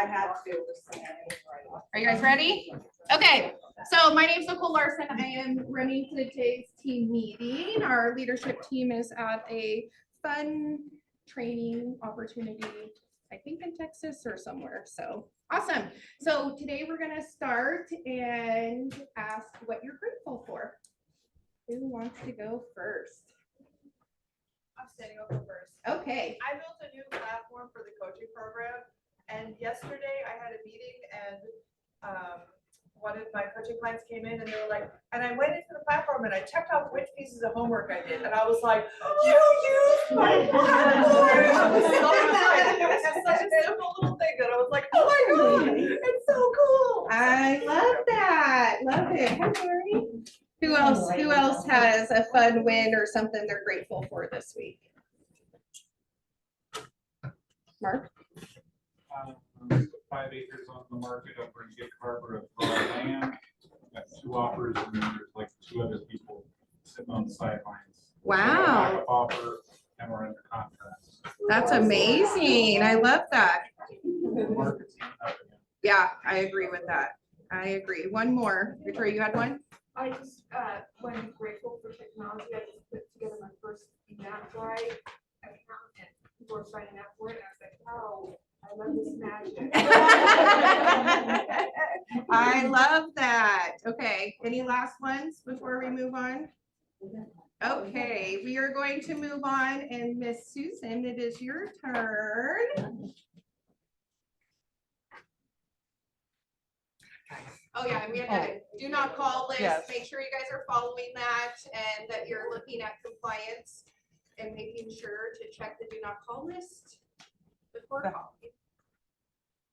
I had to. Are you guys ready? Okay, so my name is Nicole Larson. I am running today's team meeting. Our leadership team is at a fun training opportunity, I think in Texas or somewhere. So awesome. So today we're gonna start and ask what you're grateful for. Who wants to go first? I'm standing over first. Okay. I built a new platform for the coaching program, and yesterday I had a meeting, and one of my coaching clients came in, and they were like, and I went into the platform and I checked off which pieces of homework I did, and I was like, you used my platform. I was so excited. It was just such a simple little thing that I was like, oh my god, it's so cool. I love that. Love it. Hi, Lori. Who else has a fun win or something they're grateful for this week? Mark? 5 acres on the market over in Gig Harbor of raw land. Got 2 offers, and then there's like 2 other people sitting on the sidelines. Wow. Backup offer, and we're under contract. That's amazing. I love that. The market's heating up again. Yeah, I agree with that. I agree. One more. Victoria, you had one? I just, when I'm grateful for technology, I just put together my first Eventbrite account and people were signing up for it. And I was like, oh, I love this magic. I love that. Okay, any last ones before we move on? Okay, we are going to move on, and Miss Susan, it is your turn. Oh yeah, and we had a do not call list. Yes. Make sure you guys are following that and that you're looking at compliance and making sure to check the do not call list before calling.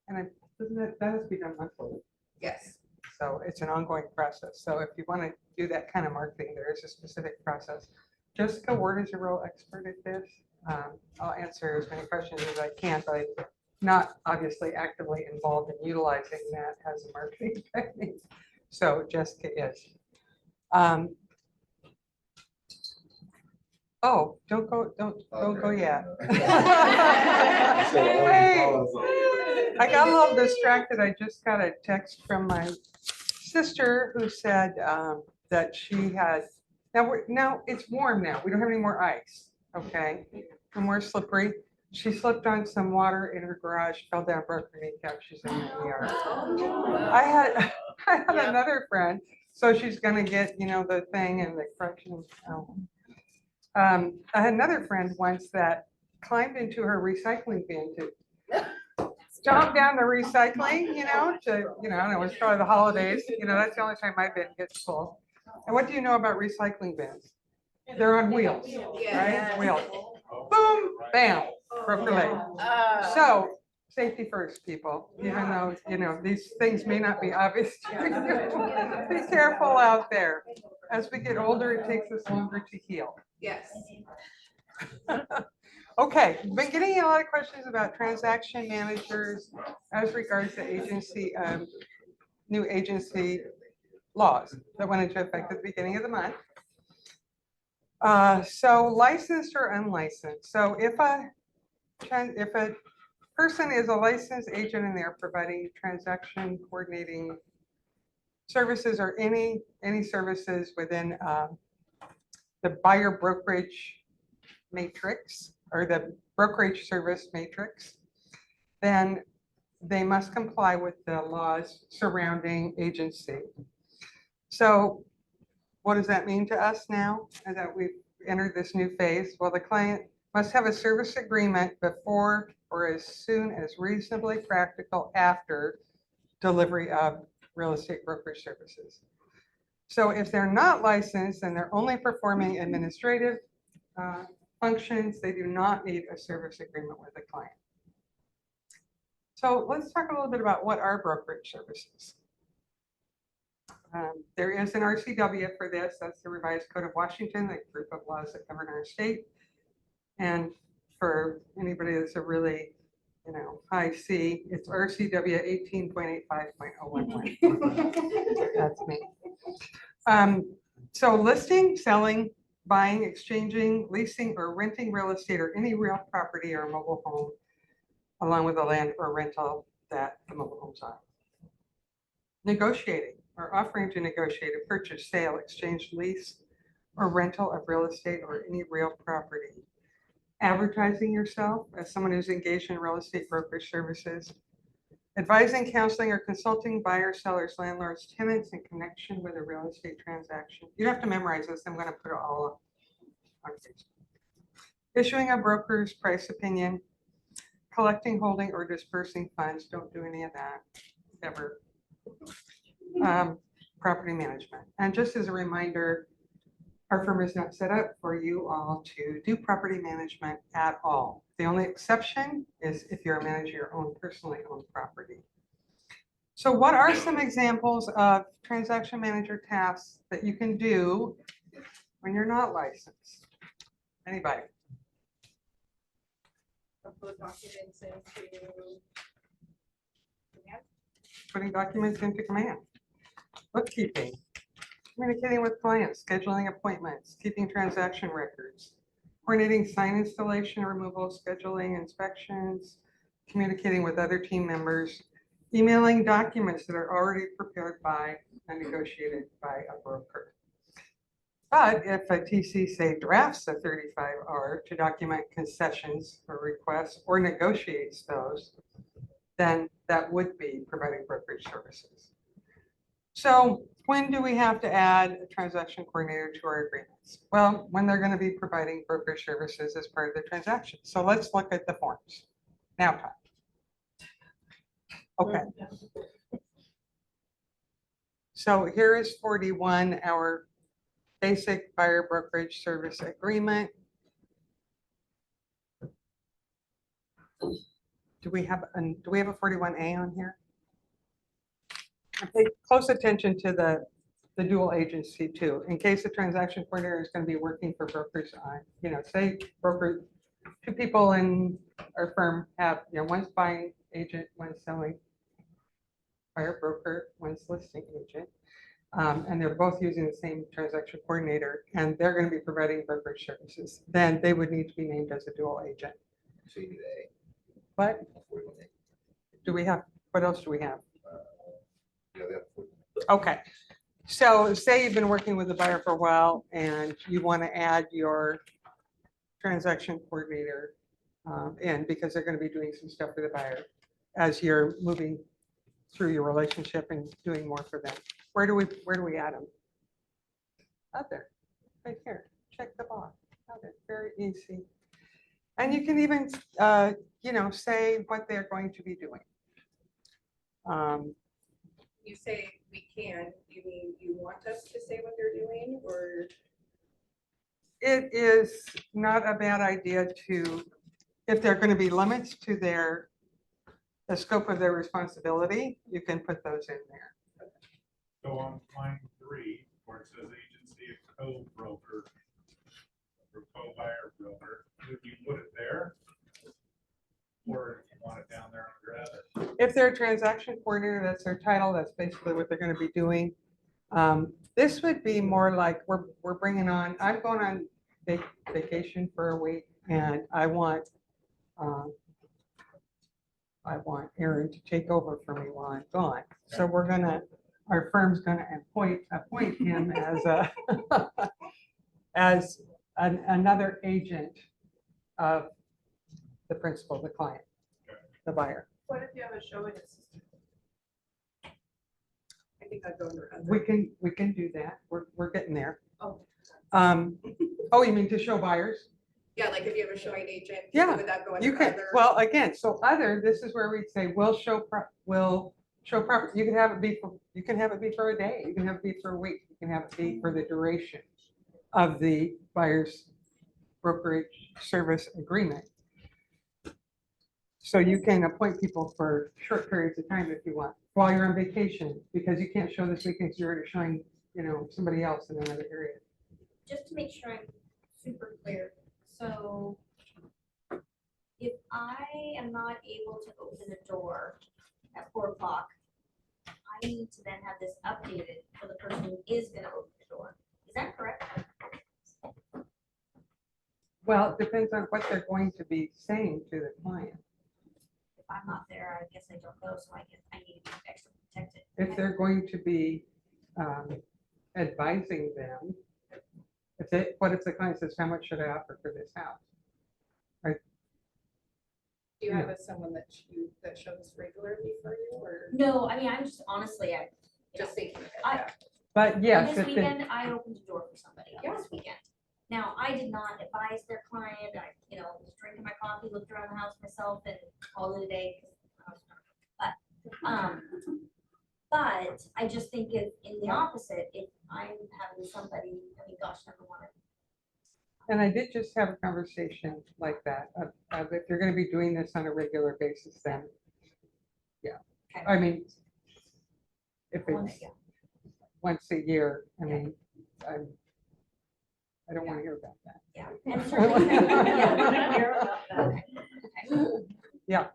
And that has to be done monthly. Yes. So it's an ongoing process. So if you want to do that kind of marketing, there is a specific process. Jessica Ward is a real expert at this. I'll answer as many questions as I can, but I'm not obviously actively involved in utilizing that as a marketing technique. So Jessica is. Oh, don't go yet. Wait. I got a little distracted. I just got a text from my sister who said that she had, now it's warm now. We don't have any more ice, okay? And more slippery. She slipped on some water in her garage, fell down, broke her kneecap. She's in the ER. I had another friend, so she's gonna get, the thing and the correction. I had another friend once that climbed into her recycling bin to stomp down the recycling, I don't know, it's probably the holidays, that's the only time my bin gets full. And what do you know about recycling bins? They're on wheels, right? Wheels. Boom, bam, broke her leg. So safety first, people, even though, these things may not be obvious to you. Be careful out there. As we get older, it takes us longer to heal. Yes. Okay, been getting a lot of questions about transaction managers as regards to agency, new agency laws that went into effect at the beginning of the month. So licensed or unlicensed. So if a person is a licensed agent and they're providing transaction coordinating services or any services within the buyer brokerage matrix or the brokerage service matrix, then they must comply with the laws surrounding agency. So what does that mean to us now that we've entered this new phase? Well, the client must have a service agreement before or as soon as reasonably practical after delivery of real estate brokerage services. So if they're not licensed and they're only performing administrative functions, they do not need a service agreement with the client. So let's talk a little bit about what are brokerage services. There is an RCW for this. That's the Revised Code of Washington, the group of laws that govern our state. And for anybody that's a really, high C, it's RCW 18.85.011. That's me. So listing, selling, buying, exchanging, leasing, or renting real estate or any real property or mobile home, along with a land or rental that the mobile homes are. Negotiating or offering to negotiate a purchase, sale, exchange, lease, or rental of real estate or any real property. Advertising yourself as someone who's engaged in real estate brokerage services. Advising, counseling, or consulting buyers, sellers, landlords, tenants in connection with a real estate transaction. You don't have to memorize this. I'm going to put it all on Facebook. Issuing a broker's price opinion. Collecting, holding, or dispersing funds. Don't do any of that ever. Property management. And just as a reminder, our firm is not set up for you all to do property management at all. The only exception is if you're a manager of your own personally owned property. So what are some examples of transaction manager tasks that you can do when you're not licensed? Anybody? Upload documents into command. Putting documents into command. Bookkeeping. Communicating with clients, scheduling appointments, keeping transaction records, coordinating sign installation, removal, scheduling inspections, communicating with other team members, emailing documents that are already prepared by and negotiated by a broker. But if a TC, say, drafts a 35R to document concessions or requests or negotiates those, then that would be providing brokerage services. So when do we have to add a transaction coordinator to our agreements? Well, when they're going to be providing brokerage services as part of the transaction. So let's look at the forms. Now time. Okay. So here is 41, our basic buyer brokerage service agreement. Do we have a 41A on here? Pay close attention to the dual agency too, in case the transaction coordinator is going to be working for brokers on, say broker, two people in our firm have, one's buying agent, one's selling buyer broker, one's listing agent. And they're both using the same transaction coordinator and they're going to be providing brokerage services. Then they would need to be named as a dual agent. So you need A. But 41A. do we have, what else do we have? Yeah, we have 41. Okay, so say you've been working with the buyer for a while and you want to add your transaction coordinator in because they're going to be doing some stuff for the buyer as you're moving through your relationship and doing more for them. Where do we add them? Out there, right here. Check the box. Out there, very easy. And you can even, say what they're going to be doing. You say we can, you mean you want us to say what they're doing, or? It is not a bad idea to, if there are going to be limits to the scope of their responsibility, you can put those in there. So on line 3, where it says agency of co-broker or co-buyer broker, would you put it there? Or if you want it down there under other? If they're a transaction coordinator, that's their title, that's basically what they're going to be doing. This would be more like we're bringing on, I'm going on vacation for a week and I want Aaron to take over for me while I'm gone. So our firm's gonna appoint him as another agent of the principal, the client, the buyer. What if you have a showing assistant? I think I'd go under other. We can do that. We're getting there. Oh. Oh, you mean to show buyers? Yeah, like if you have a showing agent. Yeah, Would that go You under can, other? well, again, so other, this is where we'd say, we'll show property. You can have it be for a day. You can have it be for a week. You can have it be for the duration of the buyer's brokerage service agreement. So you can appoint people for short periods of time if you want, while you're on vacation, because you can't show this weekend, because you're already showing, somebody else in another area. Just to make sure I'm super clear, so if I am not able to open a door at 4 o'clock, I need to then have this updated for the person who is gonna open the door. Is that correct? Well, it depends on what they're going to be saying to the client. I'm not there, I guess I don't go, so I need to be extra protected. If they're going to be advising them, what if the client says, how much should I offer for this house? Do you have someone that shows regularly for you, or No, I mean, I'm just honestly, just thinking? But yes, this if they- weekend, I opened a door for somebody this weekend. Now, I did not advise their client, I, was drinking my coffee, looked around the house myself and called it a day. 'Cause I was but I just think if, in the opposite, if I'm having somebody, I mean, gosh, number one. and I did just have a conversation like that, of if you're gonna be doing this on a regular basis, then, yeah. Okay. I mean, if Once, it's yeah. once a year, I mean, I don't wanna hear about that. Yeah. And certainly- Yeah.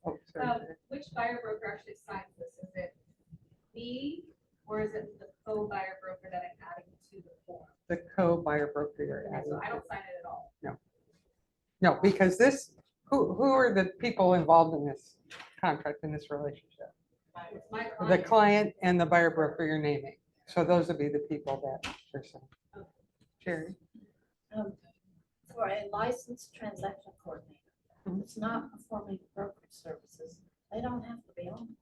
Oh, sorry. Which buyer broker actually signs this? Is it me or is it the co-buyer broker that I'm adding to the form? The co-buyer broker you're Okay, adding. so I don't sign it at all. No, because who are the people involved in this contract, in this relationship? It's my The client. client and the buyer broker you're naming. So those would be the people that are saying. Sherry? For a licensed transaction coordinator, Mhm. it's not performing brokerage services, they don't have to be on.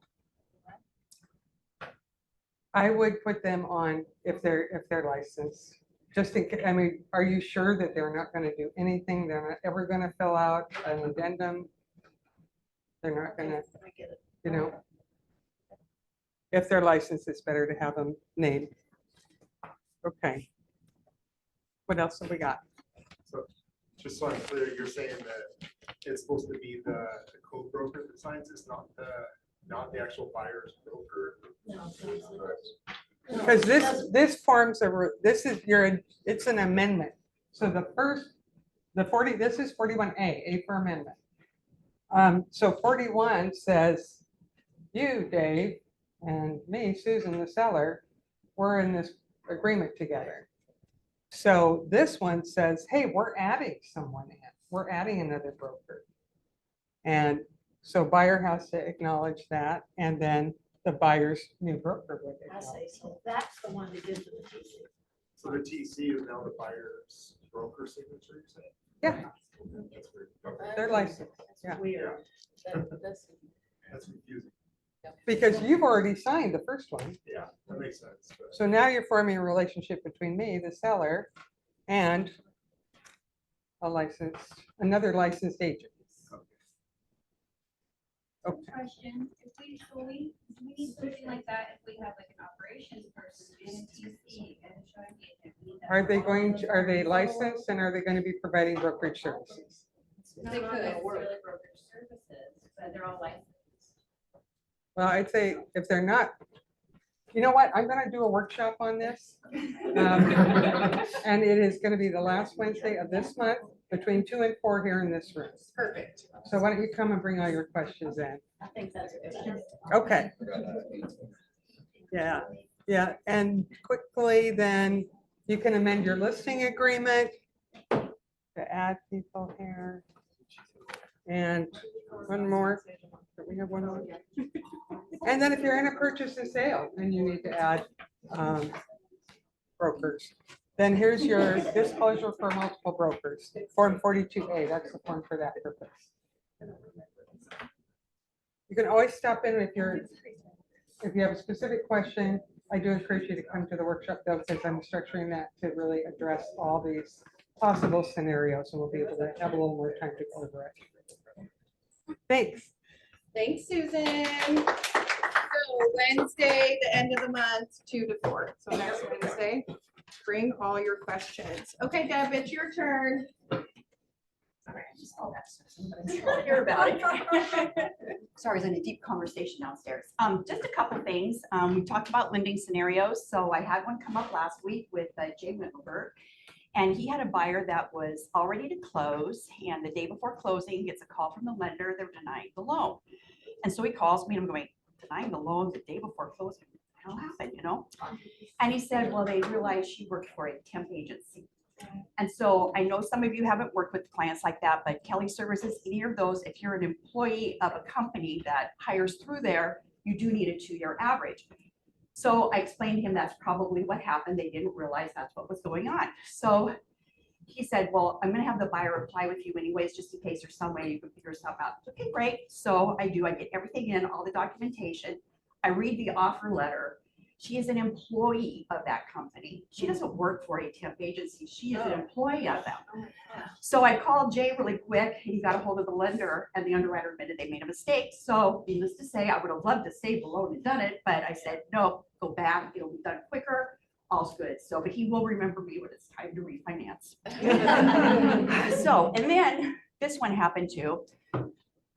I would put them on if they're licensed. Just in case, I mean, are you sure that they're not gonna do anything? They're not ever gonna fill out an addendum? They're not gonna, I get it. you know? If they're licensed, it's better to have them named. Okay. What else have we got? So, just so I'm clear, you're saying that it's supposed to be the co-broker that signs, it's not the actual buyer's broker? No, Because this forms it's an amendment. So this is 41A, A for amendment. So 41 says, you, Dave, and me, Susan, the seller, we're in this agreement together. So this one says, hey, we're adding someone in, we're adding another broker. And so buyer has to acknowledge that, and then the buyer's new broker would I acknowledge. see, so that's the one that gives to the TC. So the TC is now the buyer's broker signature, you're saying? Yeah, That's weird. Okay. they're licensed, yeah. Weird. That's- That's confusing. Because you've already signed the first one. Yeah, that makes sense. But So now you're forming a relationship between me, the seller, and another licensed agent. Okay. Question, if we need something like that, if we have like an operations person and a TC and a showing agent. Are they licensed and are they going to be providing brokerage services? They could, really brokerage services, but they're all licensed. Well, I'd say if they're not, you know what, I'm going to do a workshop on this. And it is going to be the last Wednesday of this month between 2 and 4 here in this room. Perfect. So why don't you come and bring all your questions in? I think that's a good idea. Okay. Yeah, and quickly then you can amend your listing agreement to add people here. And one more, do we have one more? And then if you're in a purchase and sale, then you need to add brokers. Then here's your disclosure for multiple brokers, Form 42A, that's the form for that purpose. You can always stop in if you have a specific question. I do encourage you to come to the workshop though, because I'm structuring that to really address all these possible scenarios, and we'll be able to have a little more time to go over it. Thanks. Thanks, Susan. So Wednesday, the end of the month, 2 to 4. So next Wednesday, bring all your questions. Okay, Deb, it's your turn. Hear about it. Sorry, I was in a deep conversation downstairs. Just a couple of things. We talked about lending scenarios. So I had one come up last week with Jay Wittenberg. And he had a buyer that was all ready to close. And the day before closing, gets a call from the lender. They're denying the loan. And so he calls me and I'm going, denying the loan the day before closing? What happened, you know? And he said, well, they realized she worked for a temp agency. And so I know some of you haven't worked with clients like that, but Kelly Services, any of those, if you're an employee of a company that hires through there, you do need a 2-year average. So I explained to him that's probably what happened. They didn't realize that's what was going on. So he said, well, I'm gonna have the buyer apply with you anyways, just in case there's some way you can figure stuff out. Okay, great. So I do, I get everything in, all the documentation. I read the offer letter. She is an employee of that company. She doesn't work for a temp agency. She is an employee of them. So I called Jay really quick. He got a hold of the lender and the underwriter admitted they made a mistake. So needless to say, I would have loved to save the loan and done it, but I said, no, go back. It'll be done quicker. All's good. So, but he will remember me when it's time to refinance. So, and then this one happened too.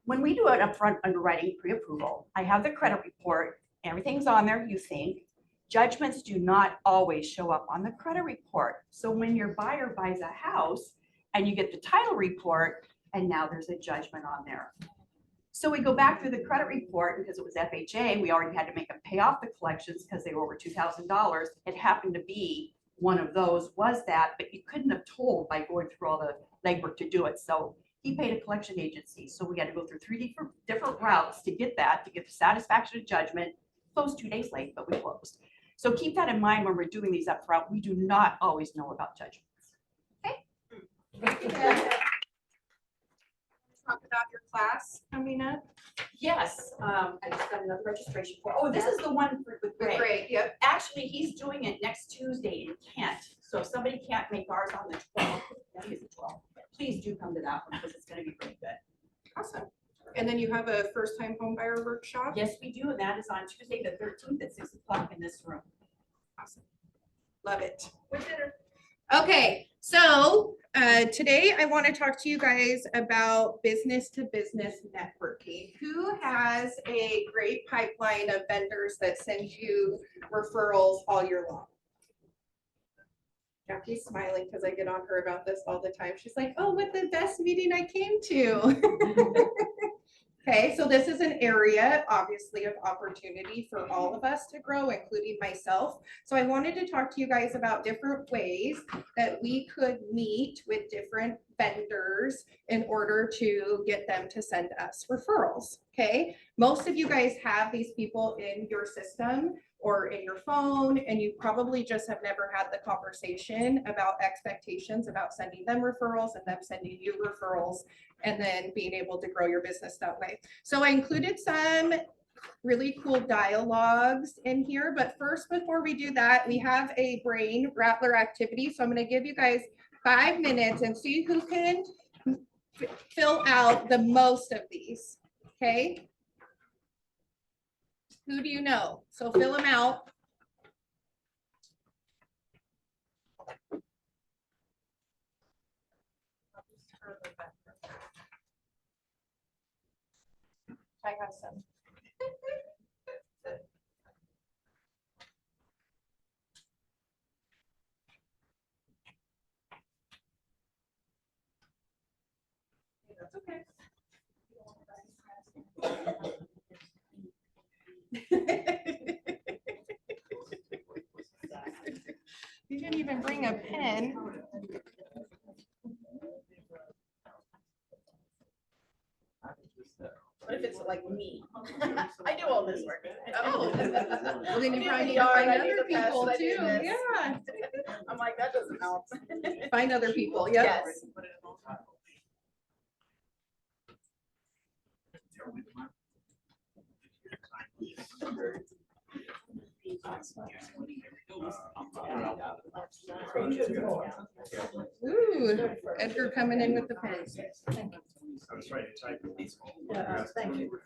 When we do an upfront underwriting pre-approval, I have the credit report. Everything's on there, you think. Judgments do not always show up on the credit report. So when your buyer buys a house and you get the title report and now there's a judgment on there. So we go back through the credit report because it was FHA. We already had to make them pay off the collections because they were over $2,000. It happened to be one of those was that, but you couldn't have told by going through all the legwork to do it. So he paid a collection agency. So we had to go through 3 different routes to get that, to get the satisfaction of judgment. Closed 2 days late, but we closed. So keep that in mind when we're doing these up front. We do not always know about judgments. Okay. Talk about your class coming up. Yes, I just got another registration form. Oh, this is the one with Greg. Great, yep. Actually, he's doing it next Tuesday in Kent. So if somebody can't make ours on the 12th, I think it's the 12th, please do come to that one because it's going to be pretty good. Awesome. And then you have a first-time home buyer workshop? Yes, we do, and that is on Tuesday, the 13th at 6 o'clock in this room. Awesome. Love it. With dinner. Okay, so today I want to talk to you guys about business-to-business networking. Who has a great pipeline of vendors that send you referrals all year long? Jackie's smiling because I get on her about this all the time. She's like, oh, what the best meeting I came to. Okay, so this is an area, obviously, of opportunity for all of us to grow, including myself. So I wanted to talk to you guys about different ways that we could meet with different vendors in order to get them to send us referrals, okay? Most of you guys have these people in your system or in your phone, and you probably just have never had the conversation about expectations about sending them referrals and them sending you referrals, and then being able to grow your business that way. So I included some really cool dialogues in here, but first, before we do that, we have a brain rattler activity. So I'm gonna give you guys 5 minutes and see who can fill out the most of these, okay? Who do you know? So fill them out. I have some. That's okay. You didn't even bring a pen. What if it's like me? I do all this work. Oh, well, then you Yeah, probably need to yeah, find I other need to pass people that too. in this. Yeah, I'm like, that doesn't help. find other people. Yep. Yes. Ooh, Edgar coming in with the pens. I was trying to type. Yeah, thank you.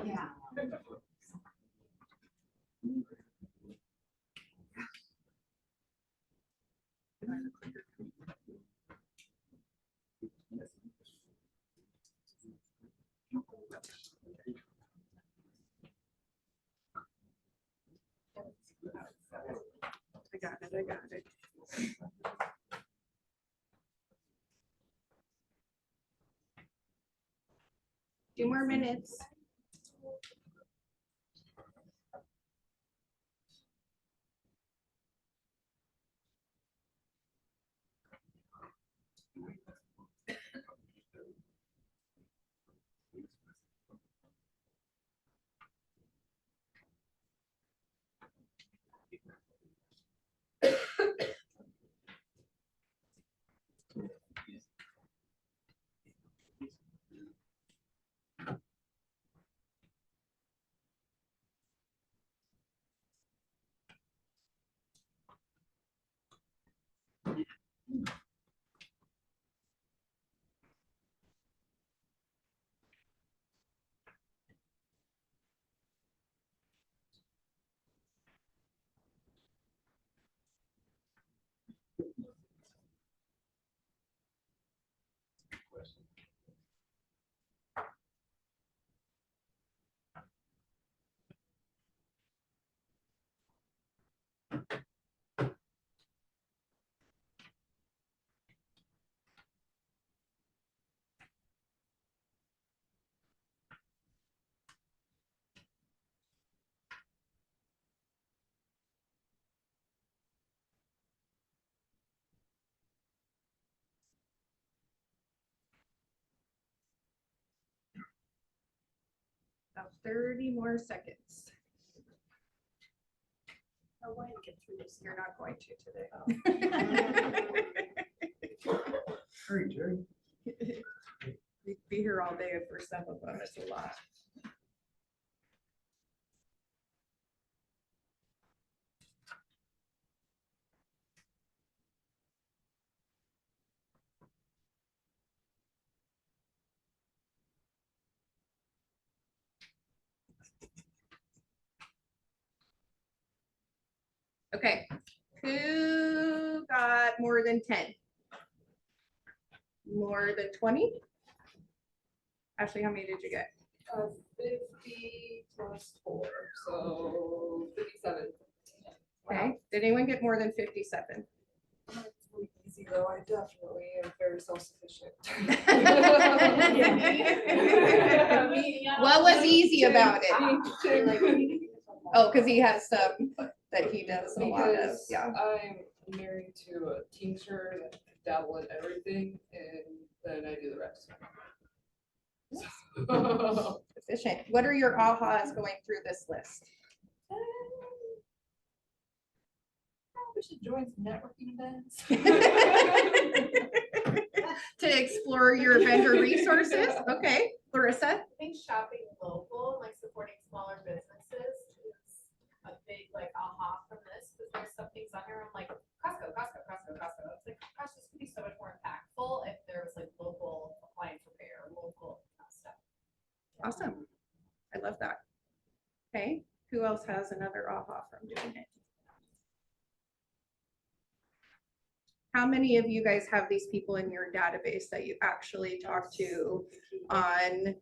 Yeah. I got it, I got it. 2 more minutes. About 30 more seconds. I want to get through this. You're not going to today. Hurry, Jerry. We'd be here all day for some of them. It's a lot. Okay, who got more than 10? More than 20? Ashley, how many did you get? 50 plus 4, so 57. Okay, did anyone get more than 57? That's really easy though, I definitely am very self-sufficient. What was easy about it? Oh, because he has some that he does a lot of, Because yeah. I'm married to a teacher that dabble in everything and then I do the rest. Efficient. What are your ahas going through this list? We should join some networking events. To explore your vendor resources? Okay, Larissa? I think shopping local, like supporting smaller businesses is a big like aha from this, because there's some things on here, I'm like, Costco. It's like, gosh, this could be so much more impactful if there was like local appliance repair, local stuff. Awesome. I love that. Okay, who else has another aha from doing it? How many of you guys have these people in your database that you actually talk to on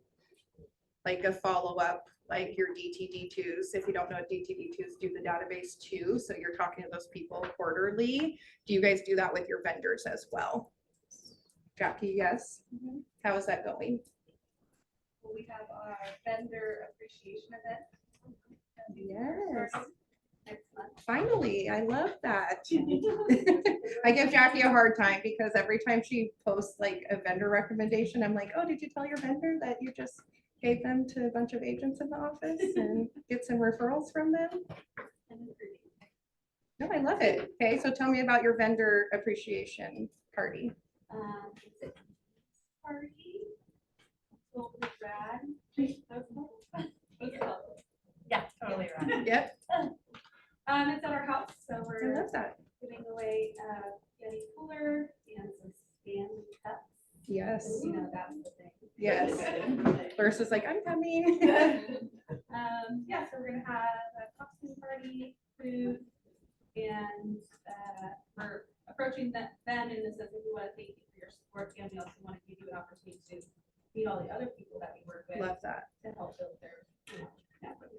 like a follow-up, like your DTD2s? If you don't know what DTD2s do, the database too. So you're talking to those people quarterly. Do you guys do that with your vendors as well? Jackie, yes? How is that going? We have our vendor appreciation event. Yes. Next month. Finally, I love that. I give Jackie a hard time because every time she posts like a vendor recommendation, I'm like, oh, did you tell your vendor that you just gave them to a bunch of agents in the office and get some referrals from them? No, I love it. Okay, so tell me about your vendor appreciation party. Party. So rad. Yeah, totally right. Yep, It's at our house, so I we're love that. giving away Yeti cooler and some spam cups. Yes. You know, that's the thing. Yes. Versus like, I'm coming. Yeah, so we're gonna have a costume party, food, and we're approaching them in the sense that we want to thank you for your support, and we also want to give you an opportunity to meet all the other people that we work with Love that. to help build their, network.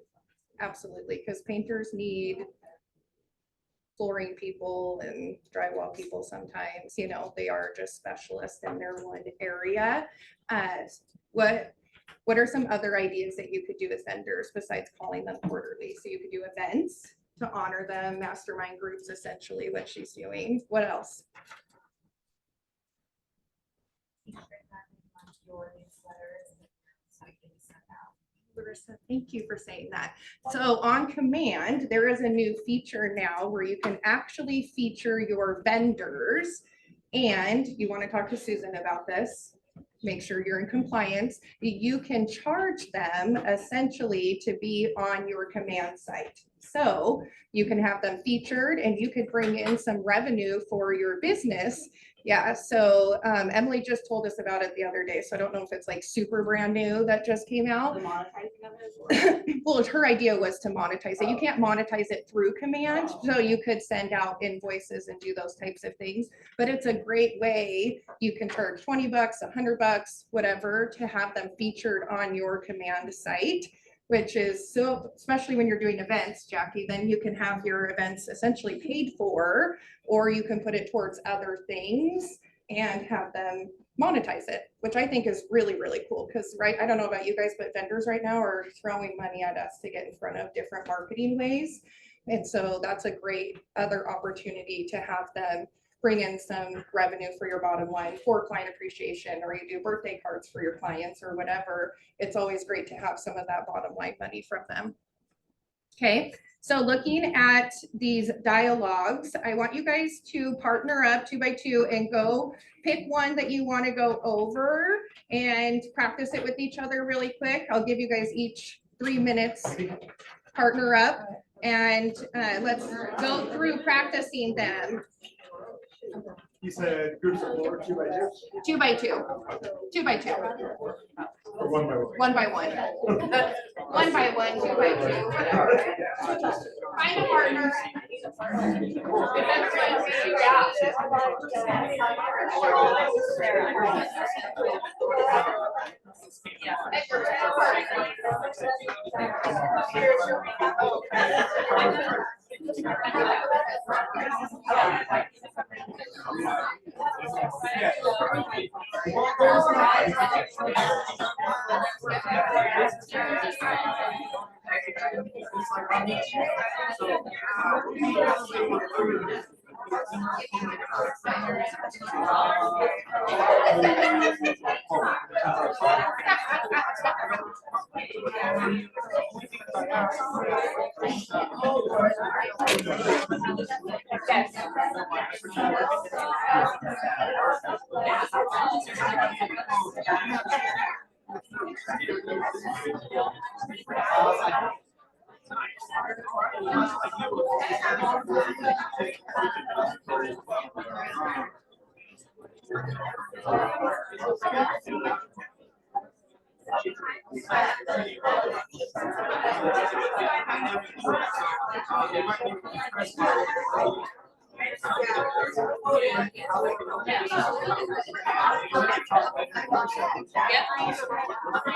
Absolutely, because painters need flooring people and drywall people sometimes, you know, they are just specialists in their one area. What are some other ideas that you could do with vendors besides calling them quarterly? So you could do events to honor them, mastermind groups, essentially what she's doing. What else? Larissa, thank you for saying that. So on command, there is a new feature now where you can actually feature your vendors. And you want to talk to Susan about this, make sure you're in compliance. You can charge them essentially to be on your command site. So you can have them featured and you could bring in some revenue for your business. Yeah, so Emily just told us about it the other day. So I don't know if it's like super brand new that just came out. The monetizing of it. Well, her idea was to monetize it. You can't monetize it through command. So you could send out invoices and do those types of things. But it's a great way. You can charge $20, $100, whatever, to have them featured on your command site, which is so, especially when you're doing events, Jackie, then you can have your events essentially paid for, or you can put it towards other things and have them monetize it, which I think is really, really cool. Because, right, I don't know about you guys, but vendors right now are throwing money at us to get in front of different marketing ways. And so that's a great other opportunity to have them bring in some revenue for your bottom line for client appreciation, or you do birthday cards for your clients or whatever. It's always great to have some of that bottom line money from them. Okay, so looking at these dialogues, I want you guys to partner up 2 by 2 and go pick one that you want to go over and practice it with each other really quick. I'll give you guys each 3 minutes, partner up, and let's go through practicing them. You said groups of 4, 2 by 2? 2 by 2. 2 by 2. Or 1 by 1? 1 by 1. 1 by 1, 2 by 2, whatever. Find a partner.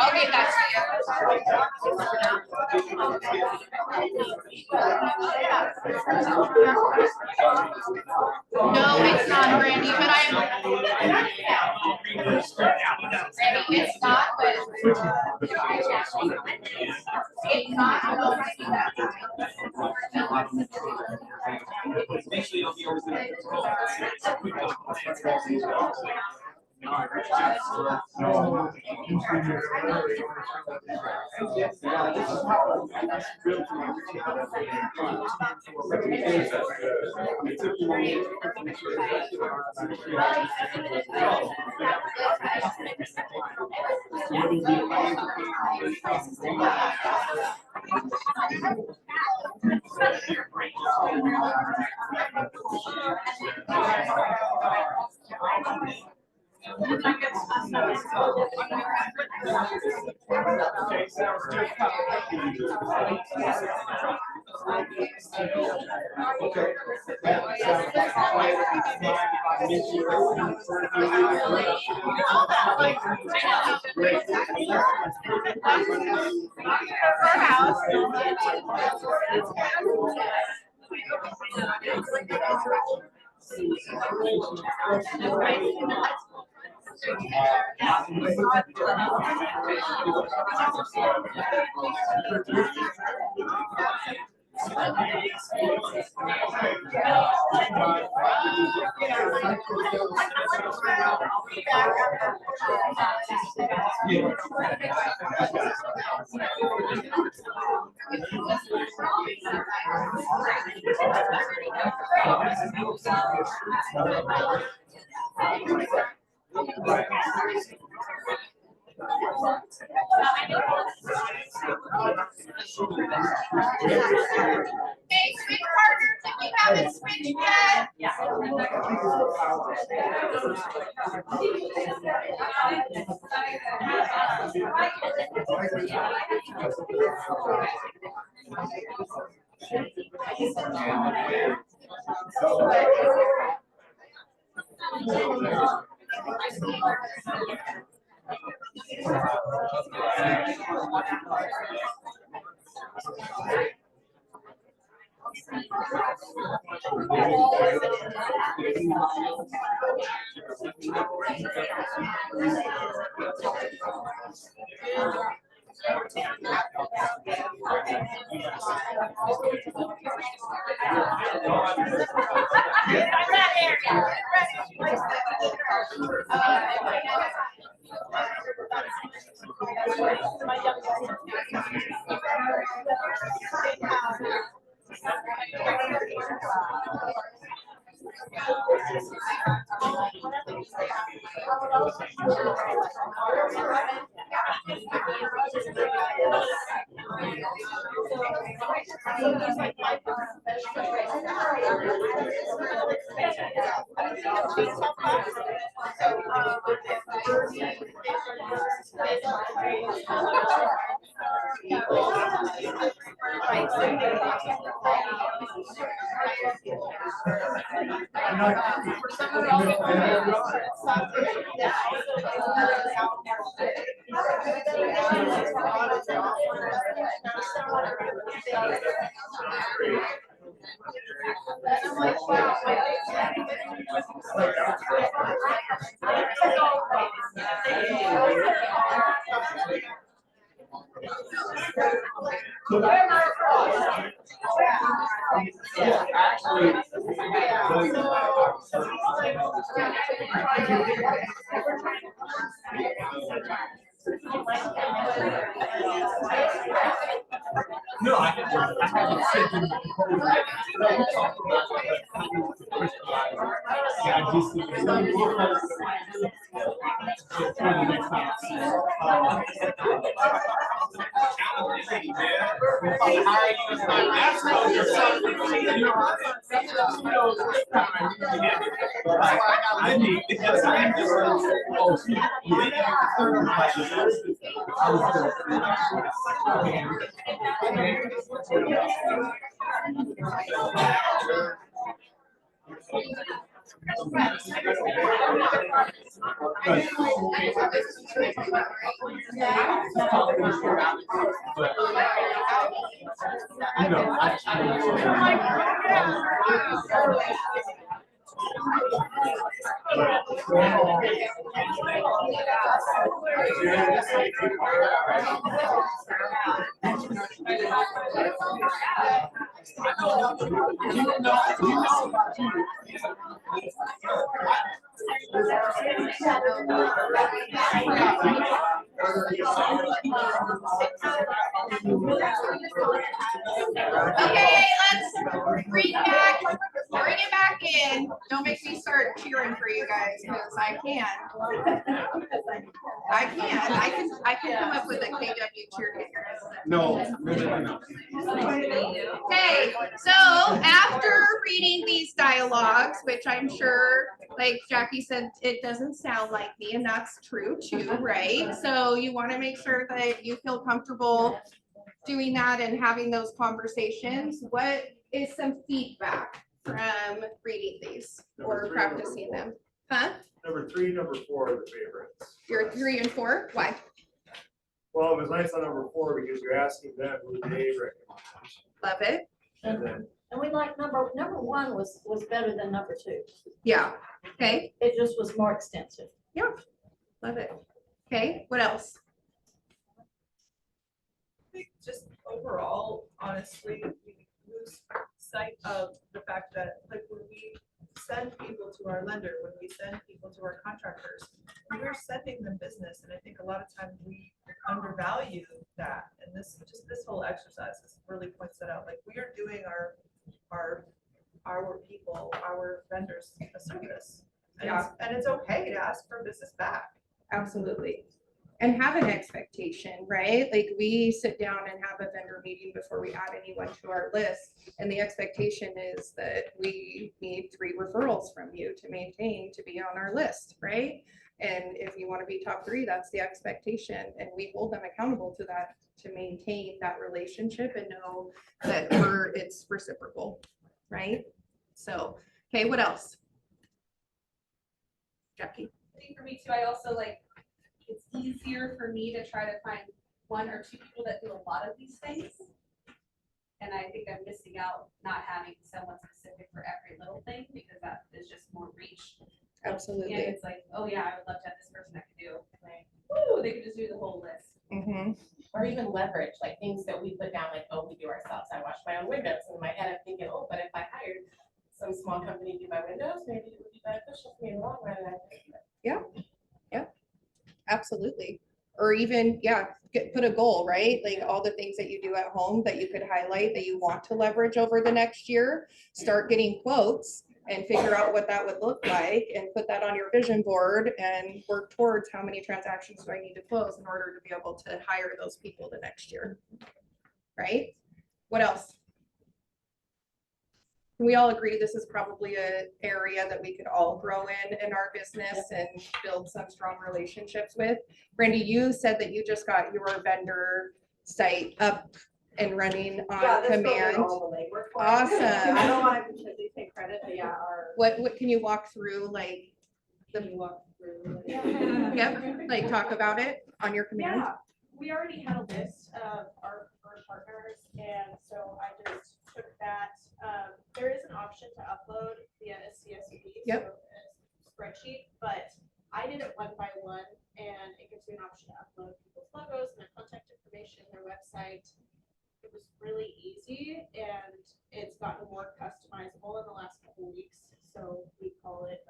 Okay, that's no, it's not Randy, but Randy, it's not, but it's Okay, sounds good. Okay. Hey, switch partners if you haven't switched yet. No, I haven't said them before. No, we talked about that. Yeah, I just. I need, because I'm just, oh, see, I was Okay, let's bring it back in. Don't make me start cheering for you guys, because I can. I can come up with a KW cheerleader. No. Okay, so after reading these dialogues, feedbacks, which I'm sure, like Jackie said, it doesn't sound like me, and that's true too, right? So you want to make sure that you feel comfortable doing that and having those conversations. What is some feedback from reading these or Number 3, practicing them? Huh? Number 3, number 4 are the favorites. You're 3 and 4? Why? Well, it was nice on number 4 because you're asking them who they recommend. Love it. And then And we like number one was better than number 2. Yeah. Okay. It just was more extensive. Yeah. Love it. Okay. What else? I think just overall, honestly, we lose sight of the fact that, like, when we send people to our lender, when we send people to our contractors, we're sending them business, and I think a lot of times we undervalue that. And this whole exercise really points that out. Like, we are doing our people, our vendors a service. And it's okay to ask for business back. Absolutely. And have an expectation, right? Like, we sit down and have a vendor meeting before we add anyone to our list. And the expectation is that we need 3 referrals from you to maintain to be on our list, right? And if you want to be top 3, that's the expectation. And we hold them accountable to that, to maintain that relationship and know that it's reciprocal, right? So, okay, what else? Jackie? I think for me too, I also like, it's easier for me to try to find 1 or 2 people that do a lot of these things. And I think I'm missing out not having someone specific for every little thing, because that is just more reach. Absolutely. And it's like, oh yeah, I would love to have this person that could do, like, woo, they could just do the whole list. Mm-hmm. Or even leverage, like things that we put down, like, oh, we do ourselves. I wash my own windows. And in my head, I'm thinking, oh, but if I hired some small company to do my windows, maybe it would be beneficial for me in the long run. And I think that- Yeah. Absolutely. Or even, put a goal, right? Like all the things that you do at home that you could highlight that you want to leverage over the next year, start getting quotes and figure out what that would look like and put that on your vision board and work towards how many transactions do I need to close in order to be able to hire those people the next year. Right? What else? We all agree this is probably an area that we could all grow in our business and build some strong relationships with. Brandy, you said that you just got your vendor site up and running on command. Awesome. I don't want to completely take credit, but yeah, What can you walk through, like, like talk about it on your command? Yeah, we already had a list of our preferred partners, and so I just took that. There is an option to upload via a CSV, so a spreadsheet, but I did it 1 by 1, and it gives you an option to upload people's logos and their contact information, their website. It was really easy, and it's gotten more customizable in the last couple of weeks, so we call it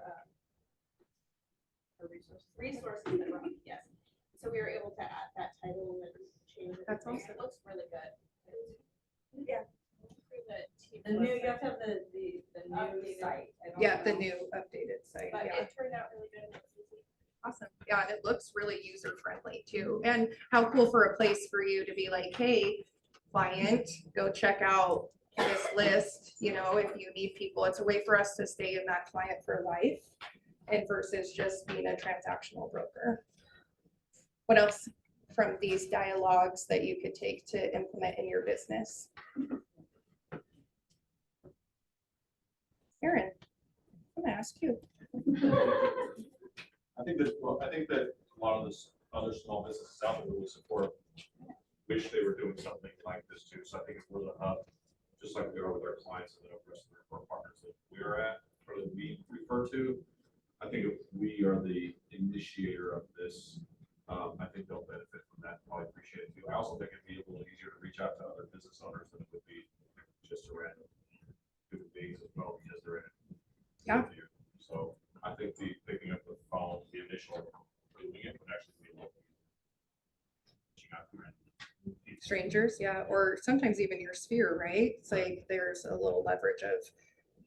resources that run, yes. So we were able to add that title and change it. That's awesome. It looks really good. Yeah. The new, you have to have the new site. Yeah, the new updated site. But Yeah. it turned out really good. And it was easy. Awesome. Yeah, and it looks really user friendly too. And how cool for a place for you to be like, hey, client, go check out this list. You know, if you need people, it's a way for us to stay in that client for life and versus just being a transactional broker. What else from these dialogues that you could take to implement in your business? Aaron, I'm gonna ask you. I think that a lot of this other small businesses out there that we support wish they were doing something like this too. So I think if we're the hub, just like we are with our clients and the rest of our partners that we are at, or that we refer to, I think if we are the initiator of this, I think they'll benefit from that. Probably appreciate it too. I also think it'd be a little easier to reach out to other business owners than it would be just a random human beings as well, because they're in it. Yeah. with you. So I think the picking up the phone, the initial doing it would actually be a little. Strangers, yeah, or sometimes even your sphere, right? It's like there's a little leverage of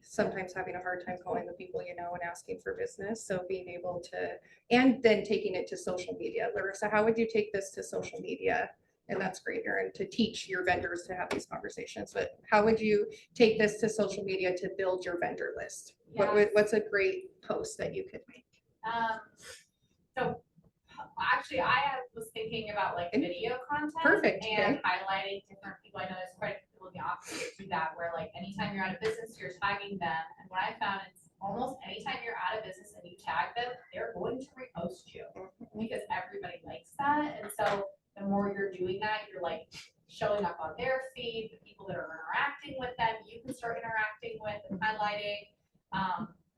sometimes having a hard time calling the people you know and asking for business. So being able to, and then taking it to social media. Larissa, how would you take this to social media And that's great, Erin, to teach your vendors to have these conversations. But how would you take this to social media to build your vendor list? What's a great post that you could make? So actually, was thinking about like video content. Perfect, And highlighting different people. I know there's quite a few people in the opposite to that, where like anytime you're out of business, you're tagging them. And what I found is almost anytime you're out of business and you tag them, they're going to repost you because everybody likes that. And so the more you're doing that, you're like showing up on their feed, the people that are interacting with them, you can start interacting with and highlighting.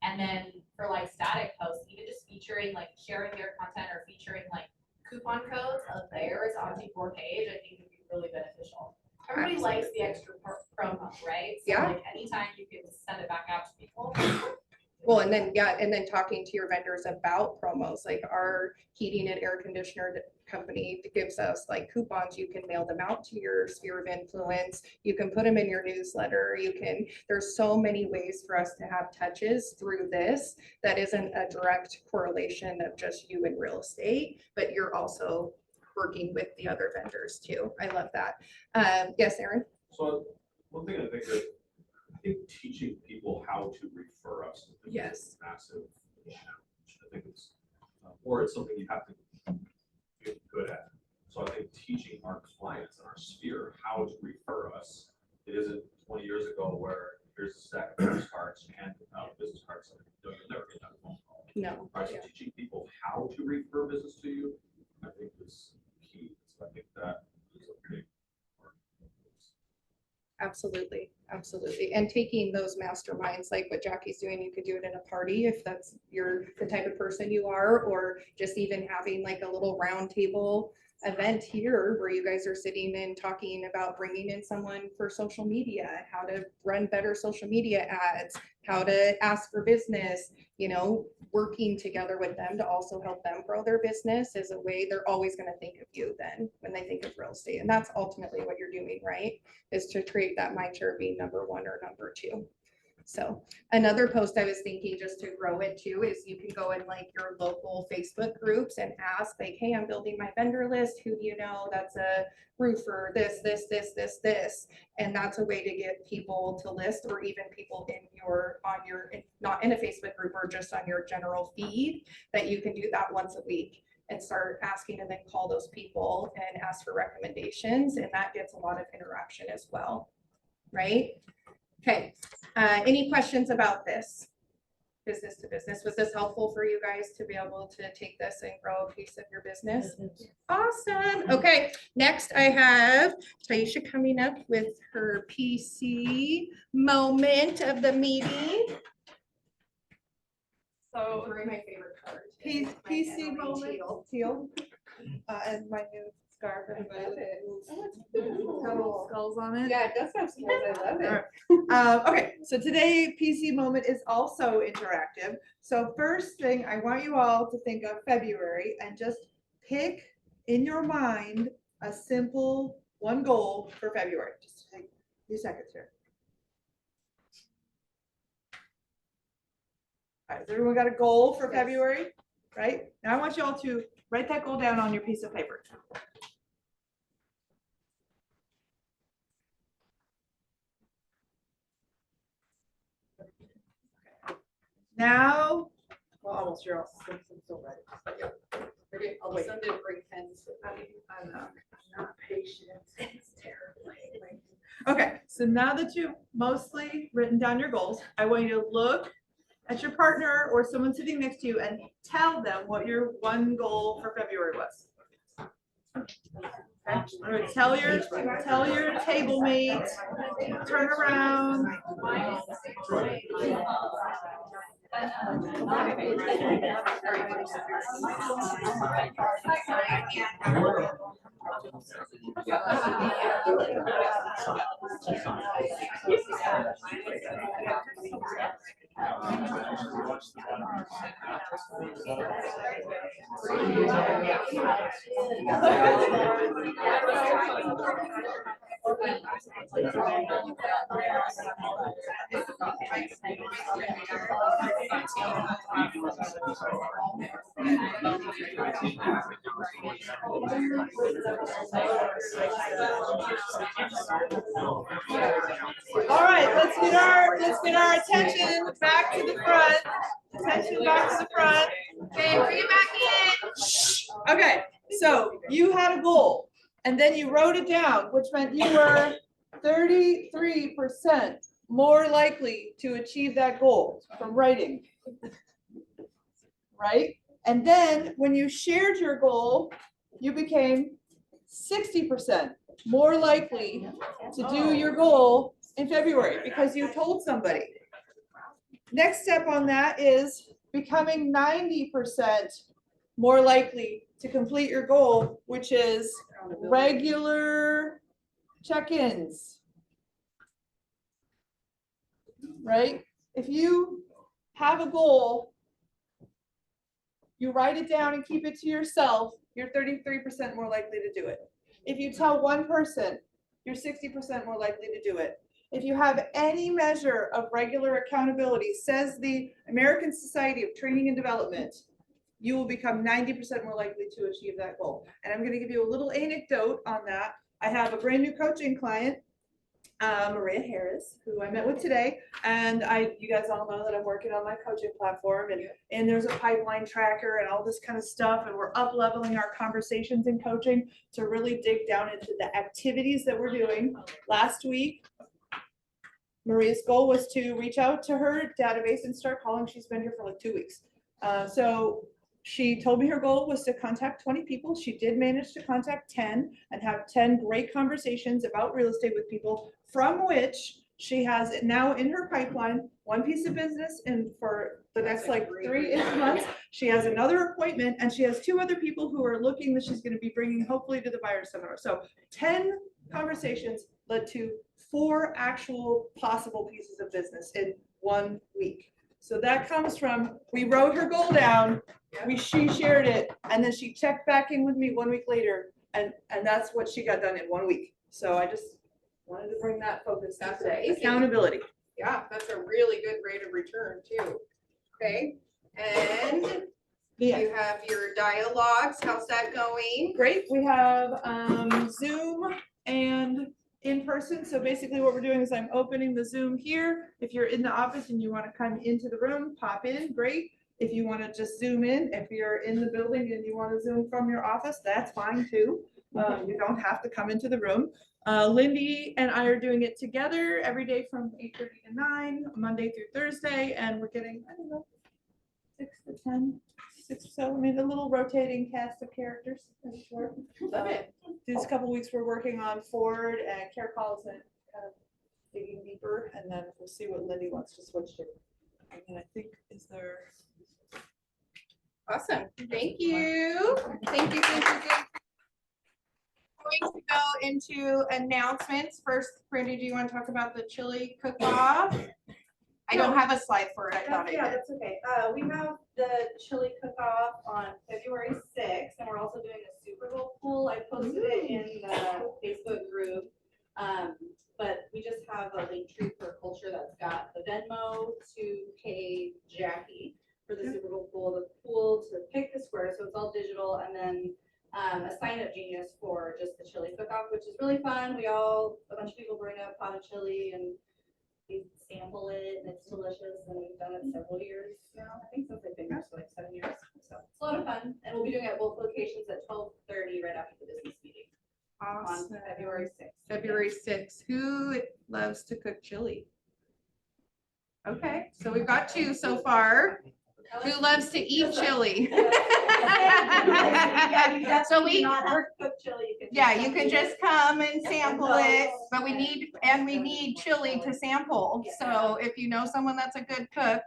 And then for like static posts, even just featuring, like sharing their content or featuring like coupon codes of theirs onto your page, I think would be really beneficial. Everybody likes the extra promo, right? So Yeah. like anytime you can send it back out to people. Well, and then talking to your vendors about promos, like our heating and air conditioner company gives us like coupons. You can mail them out to your sphere of influence. You can put them in your newsletter. There's so many ways for us to have touches through this that isn't a direct correlation of just you in real estate, but you're also working with the other vendors too. I love that. Yes, Aaron? So one thing I think teaching people how to refer us. Yes. Massive challenge. I think it's, or it's something you have to get good at. So I think teaching our clients in our sphere how to refer us. It isn't 20 years ago where here's a stack of business cards and business cards. You'll never get that phone call. No. Right, so teaching people how to refer business to you, I think is key. So I think that is a big part. Absolutely, absolutely. And taking those masterminds, like what Jackie's doing, you could do it in a party if that's the type of person you are, or just even having like a little round table event here where you guys are sitting and talking about bringing in someone for social media, how to run better social media ads, how to ask for business, working together with them to also help them grow their business is a way they're always going to think of you then when they think of real estate. And that's ultimately what you're doing, right? Is to create that mind share of being number one or number two. So another post I was thinking just to grow it too is you can go in like your local Facebook groups and ask like, hey, I'm building my vendor list. Who do you know that's a roofer? This. And that's a way to get people to list, or even people not in a Facebook group or just on your general feed, that you can do that once a week and start asking, and then call those people and ask for recommendations. And that gets a lot of interaction as well, right? Okay, any questions about this? Business to business, was this helpful for you guys to be able to take this and grow a piece of your business? Awesome. Okay, next I have Taisha coming up with her PC moment of the meeting. So Very my favorite color. PC moment, teal, and my new scarf, everybody with little skulls on it. Yeah, it does have skulls. I love it. Okay, so today PC moment is also interactive. So first thing, I want you all to think of February and just pick in your mind a simple one goal for February. Just take a few seconds here. All right, has everyone got a goal for February? Right? Now I want you all to write that goal down on your piece of paper. Now, well, almost, you're all still ready. All of a sudden didn't bring pens. I'm not patient. It's terrible. Okay, so now that you've mostly written down your goals, I want you to look at your partner or someone sitting next to you and tell them what your one goal for February was. Okay. Tell your table mate, turn around. All right, let's get our attention back to the front. Attention back to the front. Okay, bring it back in. Okay, so you had a goal and then you wrote it down, which meant you were 33% more likely to achieve that goal from writing. Right? And then when you shared your goal, you became 60% more likely to do your goal in February because you told somebody. Next step on that is becoming 90% more likely to complete your goal, which is regular check-ins. Right? If you have a goal, you write it down and keep it to yourself, you're 33% more likely to do it. If you tell one person, you're 60% more likely to do it. If you have any measure of regular accountability, says the American Society of Training and Development, you will become 90% more likely to achieve that goal. And I'm going to give you a little anecdote on that. I have a brand new coaching client, Maria Harris, who I met with today, and you guys all know that I'm working on my coaching platform, and there's a pipeline tracker and all this kind of stuff, and we're up leveling our conversations in coaching to really dig down into the activities that we're doing. Last week, Maria's goal was to reach out to her database and start calling. She's been here for like 2 weeks. So she told me her goal was to contact 20 people. She did manage to contact 10 and have 10 great conversations about real estate with people, from which she has now in her pipeline one piece of business, and for the next like 3-ish months, she has another appointment, and she has 2 other people who are looking that she's going to be bringing hopefully to the buyer seminar. So 10 conversations led to 4 actual possible pieces of business in 1 week. So that comes from, we wrote her goal down, she shared it, and then she checked back in with me 1 week later, and that's what she got done in 1 week. So I just wanted to bring that focus to today. Accountability. Yeah, that's a really good rate of return too. Okay, and you have your dialogues. How's that going? Great. We have Zoom and in person. So basically what we're doing is I'm opening the Zoom here. If you're in the office and you want to come into the room, pop in, great. If you want to just zoom in, if you're in the building and you want to zoom from your office, that's fine too. You don't have to come into the room. Lindy and I are doing it together every day from 8:30 to 9, Monday through Thursday, and we're getting, I don't know, 6 to 10, 6 or so. I mean, a little rotating cast of characters. Love it. These couple weeks we're working on Ford and care calls and kind of digging deeper, and then we'll see what Lindy wants to switch to. And then I think, is there? Awesome. Thank you. Thank you. Thank you. Going to go into announcements. First, Brandy, do you want to talk about the chili cook-off? I don't have a slide for it. I thought I did. That's okay. We have the chili cook-off on February 6th, and we're also doing a Super Bowl pool. I posted it in the Facebook group. But we just have a link tree for culture that's got the Venmo to pay Jackie for the Super Bowl pool, the pool to pick the square, so it's all digital, and then a sign-up genius for just the chili cook-off, which is really fun. A bunch of people bring a pot of chili and we sample it, and it's delicious, and we've done it several years now. I think since I've been here for like 7 years. So it's a lot of fun, and we'll be doing it at both locations at 12:30 right after the business meeting. Awesome. On February 6th. February 6th. Who loves to cook chili? Okay, so we've got 2 so far. Who loves to eat chili? So you can just come and sample it, but we need chili to sample. So if you know someone that's a good cook,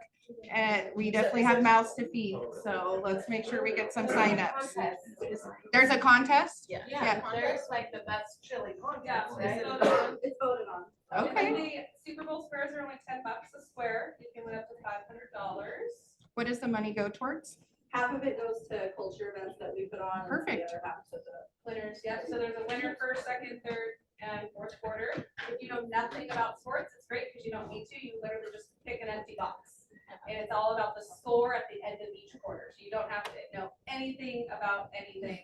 and we definitely have mouths to feed, so let's make sure we get some signups. There's a contest? Yeah, there's like the best chili contest, right? It's voted on. Okay. And the Super Bowl squares are only $10 a square. You can win up to $500. What does the money go towards? Half of it goes to culture events that we put on. Perfect. The other half to the winners. Yeah, so there's a winner, first, second, third, and fourth quarter. If you know nothing about sports, it's great because you don't need to. You literally just pick an empty box. And it's all about the score at the end of each quarter. So you don't have to know anything about anything.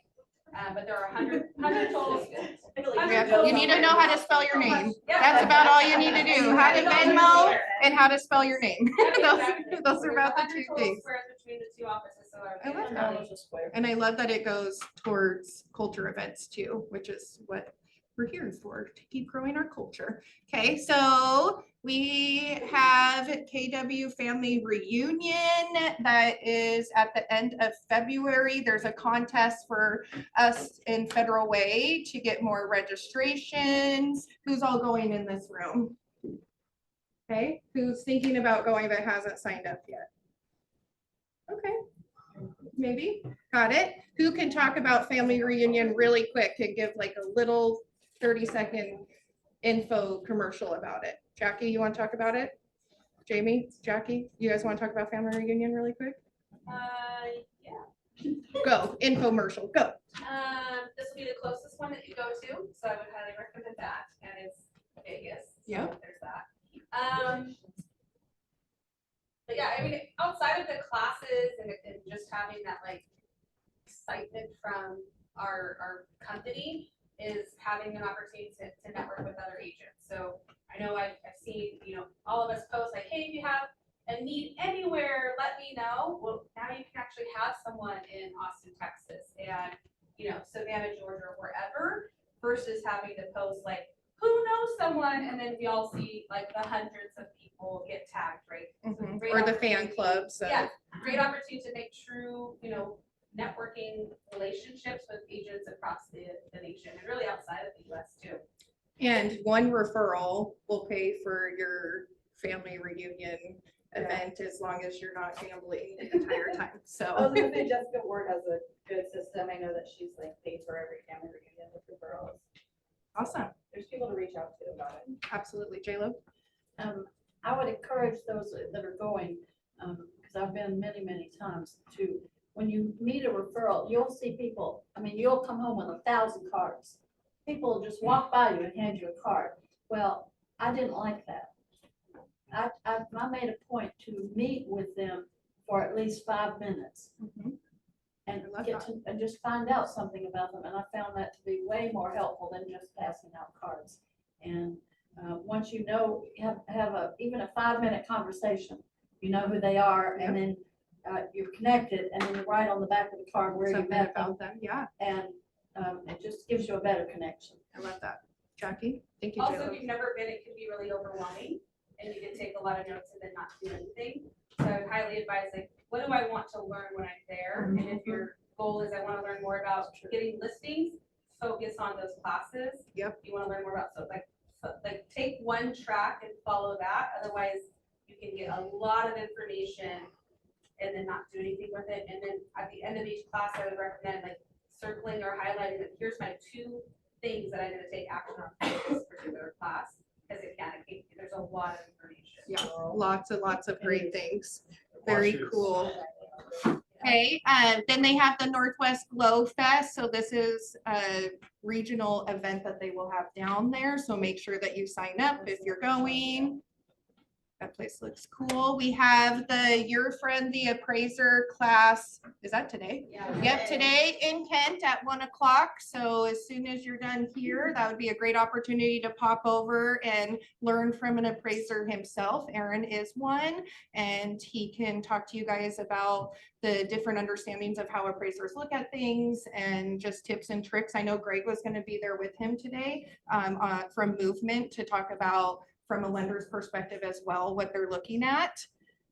But there are 100 total students. You need to know how to spell your name. That's about all you need to do. How to Venmo and how to spell your name. Those are about the two things. Between the two offices, so I love that. And I love that it goes towards culture events too, which is what we're here for, to keep growing our culture. Okay, so we have KW Family Reunion that is at the end of February. There's a contest for us in Federal Way to get more registrations. Who's all going in this room? Okay, who's thinking about going but hasn't signed up yet? Okay, maybe, got it. Who can talk about Family Reunion really quick and give like a little 30-second info commercial about it? Jackie, you want to talk about it? Jamie, Jackie, you guys want to talk about Family Reunion really quick? Yeah. Go, infomercial, go. This will be the closest one that you go to, so I would highly recommend that, and it's Vegas. So Yep. there's that. But yeah, I mean, outside of the classes and just having that like excitement from our company is having an opportunity to network with other agents. So I know I've seen, all of us post like, hey, if you have a need anywhere, let me know. Well, now you can actually have someone in Austin, Texas, and Savannah, Georgia, or wherever, versus having to post like, who knows someone, and then we all see like the hundreds of people get tagged, right? So great Or the fan opportunity. clubs. Yeah, great opportunity to make true, networking relationships with agents across the nation and really outside of the US too. And one referral will pay for your family reunion event as long as you're not gambling the entire time. I So was gonna say Jessica Ward has a good system. I know that she's like paid for every family reunion with referrals. awesome. There's people to reach out to about it. Absolutely. J-Lo? I would encourage those that are going, because I've been many, many times to, when you need a referral, you'll see people, you'll come home with 1,000 cards. People just walk by you and hand you a card. Well, I didn't like that. I made a point to meet with them for at least 5 minutes and and just find out something about them. And I found that to be way more helpful than just passing out cards. And once you know, have even a 5-minute conversation, you know who they are, and then you're connected, and then you write on the back of the card where you Something met about them, them. Yeah, and it just gives you a better connection. I love that. Jackie? Thank you, Also, J-Lo. if you've never been, it can be really overwhelming and you can take a lot of notes and then not do anything. So I would highly advise, like, what do I want to learn when I'm there? And if your goal is I want to learn more about getting listings, focus on those classes. Yep. You want to learn more about, so take one track and follow that. Otherwise, you can get a lot of information and then not do anything with it. And then at the end of each class, I would recommend like circling or highlighting that here's my 2 things that I'm going to take action on for this particular class. Because there's a lot of information. Yeah, lots of great things. Very Watches. cool. Okay, then they have the Northwest Glow Fest. So this is a regional event that they will have down there. So make sure that you sign up if you're going. That place looks cool. We have the Your Friend the Appraiser class. Is that today? Yeah. Yep, today in Kent at 1 o'clock. So as soon as you're done here, that would be a great opportunity to pop over and learn from an appraiser himself. Aaron is one, and he can talk to you guys about the different understandings of how appraisers look at things and just tips and tricks. I know Greg was going to be there with him today from Movement to talk about from a lender's perspective as well, what they're looking at.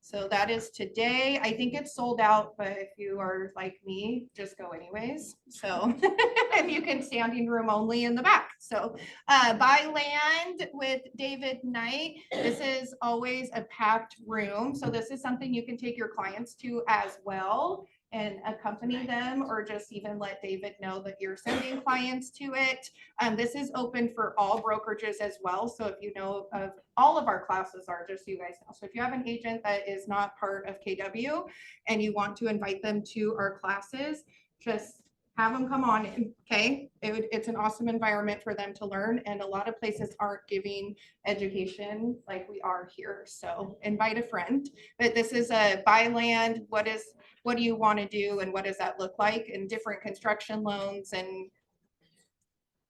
So that is today. I think it's sold out, but if you are like me, just go anyways. So if you can, standing room only in the back. So buy land with David Knight. This is always a packed room. So this is something you can take your clients to as well and accompany them, or just even let David know that you're sending clients to it. This is open for all brokerages as well. So if you know of, all of our classes are, just so you guys know. So if you have an agent that is not part of KW and you want to invite them to our classes, just have them come on in, okay? It's an awesome environment for them to learn, and a lot of places aren't giving education like we are here. So invite a friend. But this is a buy land, what do you want to do and what does that look like, and different construction loans and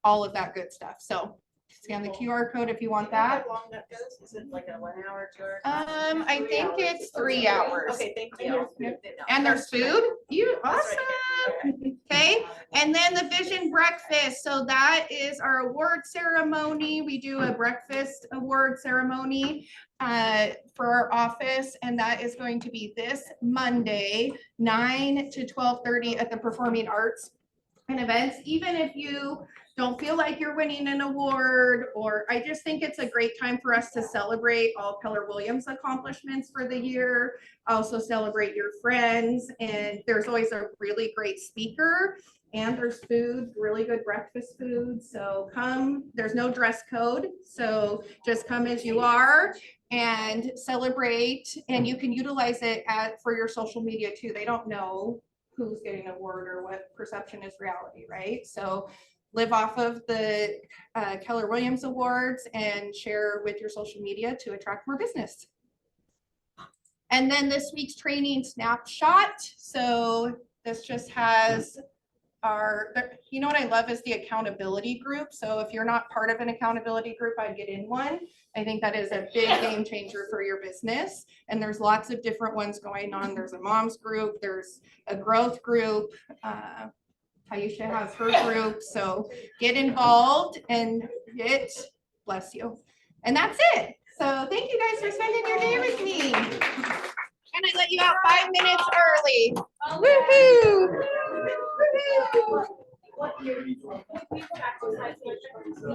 all of that good stuff. So scan the QR code if you want that. How long that goes? Is it like a 1 hour, 2 hour? I think it's 3 hours. Okay, thank you. And there's food? You, That's awesome. right. Okay. Okay, and then the vision breakfast. So that is our award ceremony. We do a breakfast award ceremony for our office, and that is going to be this Monday, 9 to 12:30 at the Performing Arts and Events. Even if you don't feel like you're winning an award, or I just think it's a great time for us to celebrate all Keller Williams accomplishments for the year. Also celebrate your friends, and there's always a really great speaker, and there's food, really good breakfast food. So come, there's no dress code, so just come as you are and celebrate, and you can utilize it for your social media too. They don't know who's getting an award or what perception is reality, right? So live off of the Keller Williams Awards and share with your social media to attract more business. And then this week's training snapshot. So this just has you know what I love is the accountability group. So if you're not part of an accountability group, I'd get in one. I think that is a big game changer for your business. And there's lots of different ones going on. There's a mom's group, there's a growth group. Taisha has her group, so get involved and bless you. And that's it. So thank you guys for spending your day with me. And I let you out 5 minutes early. Woohoo! Woohoo!